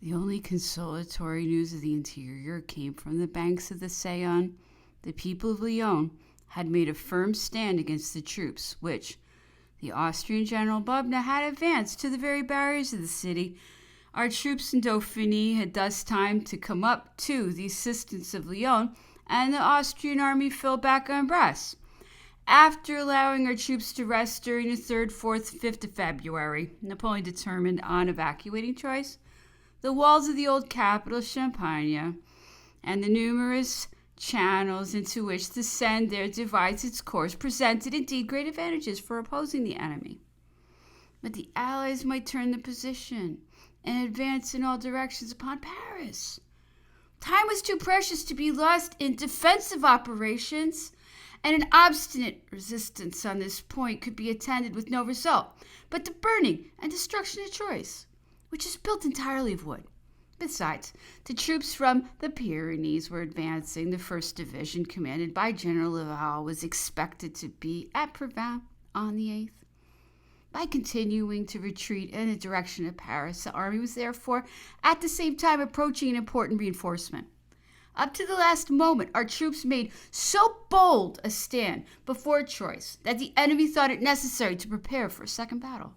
The only consolatory news of the interior came from the banks of the Saône. The people of Lyon had made a firm stand against the troops, which the Austrian General Bubna had advanced to the very barriers of the city. Our troops in Dauphiny had thus time to come up to the assistance of Lyon, and the Austrian army fell back on Brest. After allowing our troops to rest during the 3rd, 4th, 5th of February, Napoleon determined on evacuating Troyes. The walls of the old capital, Champagne, and the numerous channels into which the Seine there divides its course presented indeed great advantages for opposing the enemy. But the Allies might turn the position and advance in all directions upon Paris. Time was too precious to be lost in defensive operations, and an obstinate resistance on this point could be attended with no result but the burning and destruction of Troyes, which is built entirely of wood. Besides, the troops from the Pyrenees were advancing. The 1st Division, commanded by General Laval, was expected to be at Provins on the 8th. By continuing to retreat in the direction of Paris, the army was therefore at the same time approaching an important reinforcement. Up to the last moment, our troops made so bold a stand before Troyes that the enemy thought it necessary to prepare for a second battle.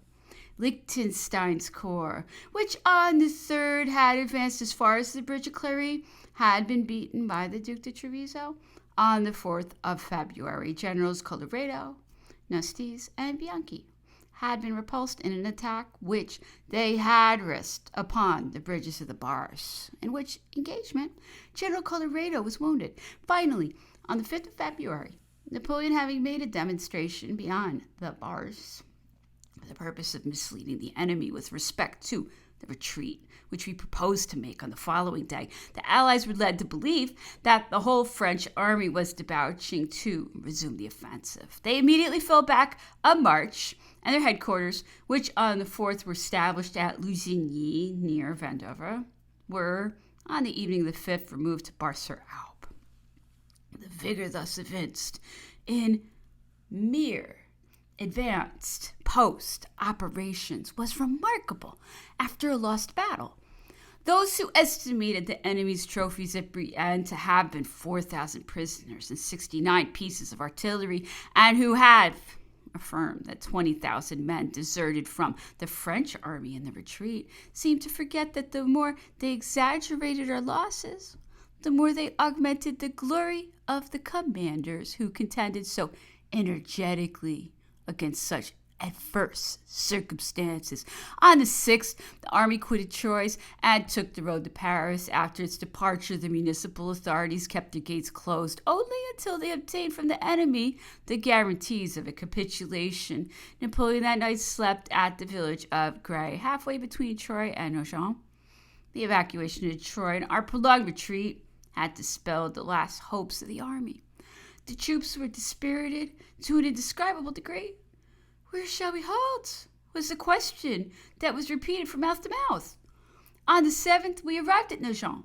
Liechtenstein's corps, which on the 3rd had advanced as far as the bridge of Cléry, had been beaten by the Duc de Treviso. On the 4th of February, Generals Colloredo, Nostes, and Bianchi had been repulsed in an attack which they had risked upon the bridges of the Bars, in which engagement General Colloredo was wounded. Finally, on the 5th of February, Napoleon, having made a demonstration beyond the Bars for the purpose of misleading the enemy with respect to the retreat, which we proposed to make on the following day, the Allies were led to believe that the whole French army was debouching to resume the offensive. They immediately fell back a march, and their headquarters, which on the 4th were established at Lusigny near Vandover, were on the evening of the 5th removed to Bar-sur-Aube. The vigor thus evinced in mere advanced post operations was remarkable after a lost battle. Those who estimated the enemy's trophies at Brienne to have been 4,000 prisoners and 69 pieces of artillery, and who had affirmed that 20,000 men deserted from the French army in the retreat, seemed to forget that the more they exaggerated our losses, the more they augmented the glory of the commanders who contended so energetically against such adverse circumstances. On the 6th, the army quitted Troyes and took the road to Paris. After its departure, the municipal authorities kept their gates closed only until they obtained from the enemy the guarantees of a capitulation. Napoleon that night slept at the village of Gray, halfway between Troyes and Nogent. The evacuation of Troyes and our prolonged retreat had dispelled the last hopes of the army. The troops were dispirited to an indescribable degree. "Where shall we halt?" was the question that was repeated from mouth to mouth. On the 7th, we arrived at Nogent.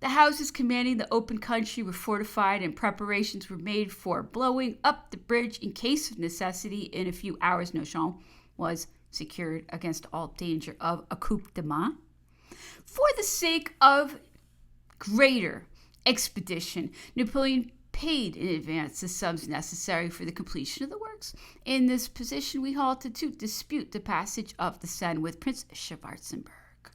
The houses commanding the open country were fortified, and preparations were made for blowing up the bridge in case of necessity. In a few hours, Nogent was secured against all danger of a coup de main. For the sake of greater expedition, Napoleon paid in advance the sums necessary for the completion of the works. In this position, we halted to dispute the passage of the Seine with Prince Schwarzenberg.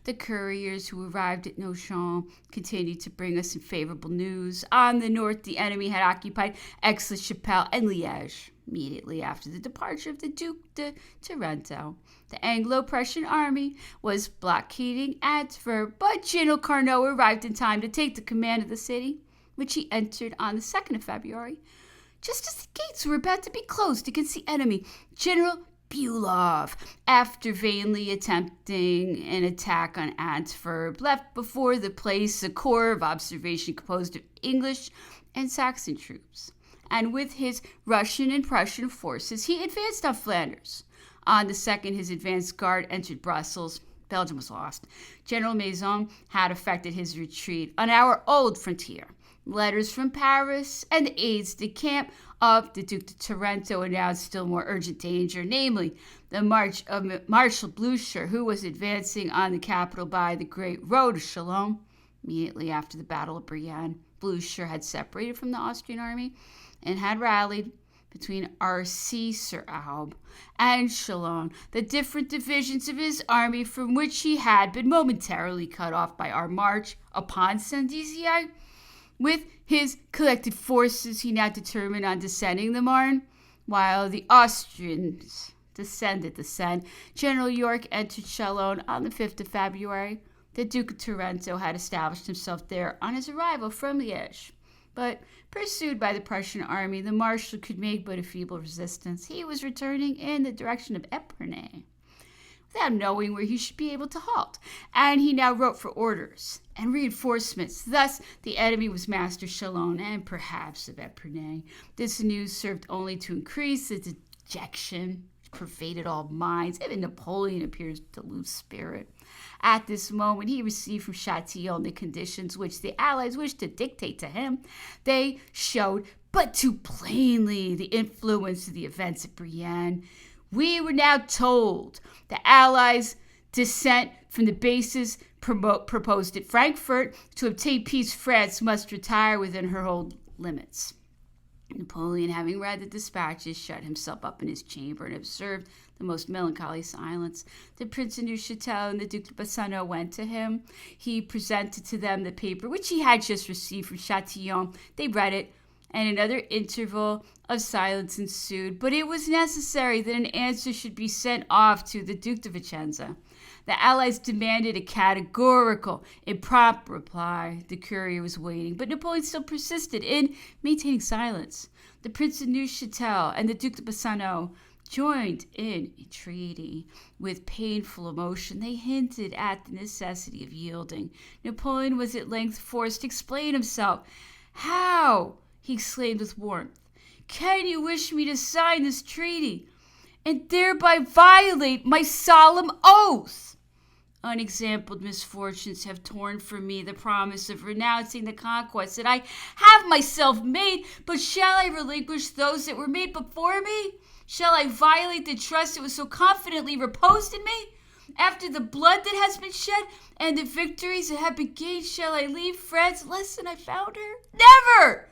The couriers who arrived at Nogent continued to bring us favorable news. On the north, the enemy had occupied Aix-la-Chapelle and Liège immediately after the departure of the Duc de Taranto. The Anglo-Prussian army was blockading Antwerp, but General Carnot arrived in time to take the command of the city, which he entered on the 2nd of February. Just as the gates were about to be closed against the enemy, General Bülow, after vainly attempting an attack on Antwerp, left before the place a corps of observation composed of English and Saxon troops. And with his Russian and Prussian forces, he advanced on Flanders. On the 2nd, his advance guard entered Brussels. Belgium was lost. General Maison had effected his retreat on our old frontier. Letters from Paris and the aides de camp of the Duke de Tarento announced still more urgent danger, namely the march of Marshal Blucher, who was advancing on the capital by the Great Road to Chalon. Immediately after the Battle of Brienne, Blucher had separated from the Austrian army and had rallied between Arcis-sur-Aube and Chalon, the different divisions of his army from which he had been momentarily cut off by our march upon Saint-Dizier. With his collected forces, he now determined on descending the Marne, while the Austrians descended the Seine. General York entered Chalon on the 5th of February. The Duke of Tarento had established himself there on his arrival from Liège. But pursued by the Prussian army, the marshal could make but a feeble resistance. He was returning in the direction of Epernay, without knowing where he should be able to halt, and he now wrote for orders and reinforcements. Thus, the enemy was master of Chalon and perhaps of Epernay. This news served only to increase the dejection which pervaded all minds. Even Napoleon appears to lose spirit. At this moment, he received from Chatillon the conditions which the Allies wished to dictate to him. They showed but too plainly the influence of the events at Brienne. We were now told the Allies' dissent from the bases proposed at Frankfurt. To obtain peace, France must retire within her old limits. Napoleon, having read the dispatches, shut himself up in his chamber and observed the most melancholy silence. The Prince of Neuchâtel and the Duc de Bassano went to him. He presented to them the paper which he had just received from Chatillon. They read it, and another interval of silence ensued. But it was necessary that an answer should be sent off to the Duc de Vicenza. The Allies demanded a categorical and prompt reply. The courier was waiting, but Napoleon still persisted in maintaining silence. The Prince of Neuchâtel and the Duc de Bassano joined in a treaty. With painful emotion, they hinted at the necessity of yielding. Napoleon was at length forced to explain himself. "How?" he exclaimed with warmth. "Can you wish me to sign this treaty and thereby violate my solemn oath? Unexampled misfortunes have torn from me the promise of renouncing the conquests that I have myself made, but shall I relinquish those that were made before me? Shall I violate the trust that was so confidently reposed in me? After the blood that has been shed and the victories that have been gained, shall I leave France less than I found her? Never!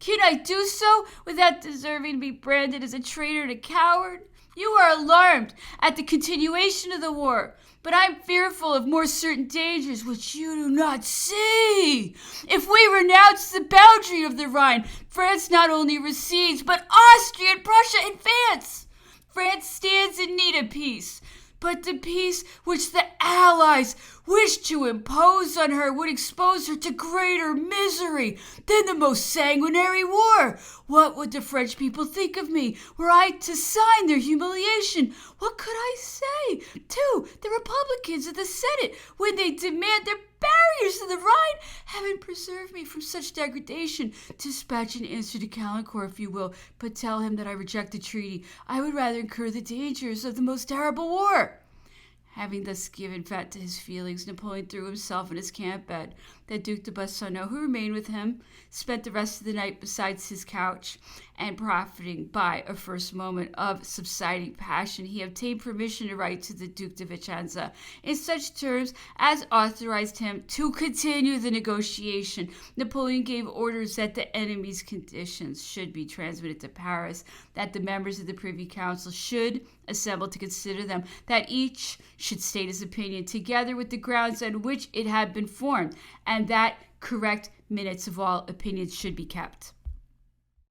Can I do so without deserving to be branded as a traitor and a coward? You are alarmed at the continuation of the war, but I am fearful of more certain dangers which you do not see. If we renounce the boundary of the Rhine, France not only recedes, but Austria and Prussia advance. France stands in need of peace, but the peace which the Allies wish to impose on her would expose her to greater misery than the most sanguinary war. What would the French people think of me were I to sign their humiliation? What could I say to the Republicans of the Senate when they demand their barriers to the Rhine? Heaven preserve me from such degradation. Dispatch an answer to Caulaincourt if you will, but tell him that I reject the treaty. I would rather incur the dangers of the most terrible war." Having thus given vent to his feelings, Napoleon threw himself in his camp bed. The Duc de Bassano, who remained with him, spent the rest of the night beside his couch, and profiting by a first moment of subsiding passion, he obtained permission to write to the Duc de Vicenza in such terms as authorized him to continue the negotiation. Napoleon gave orders that the enemy's conditions should be transmitted to Paris, that the members of the Privy Council should assemble to consider them, that each should state his opinion together with the grounds on which it had been formed, and that correct minutes of all opinions should be kept.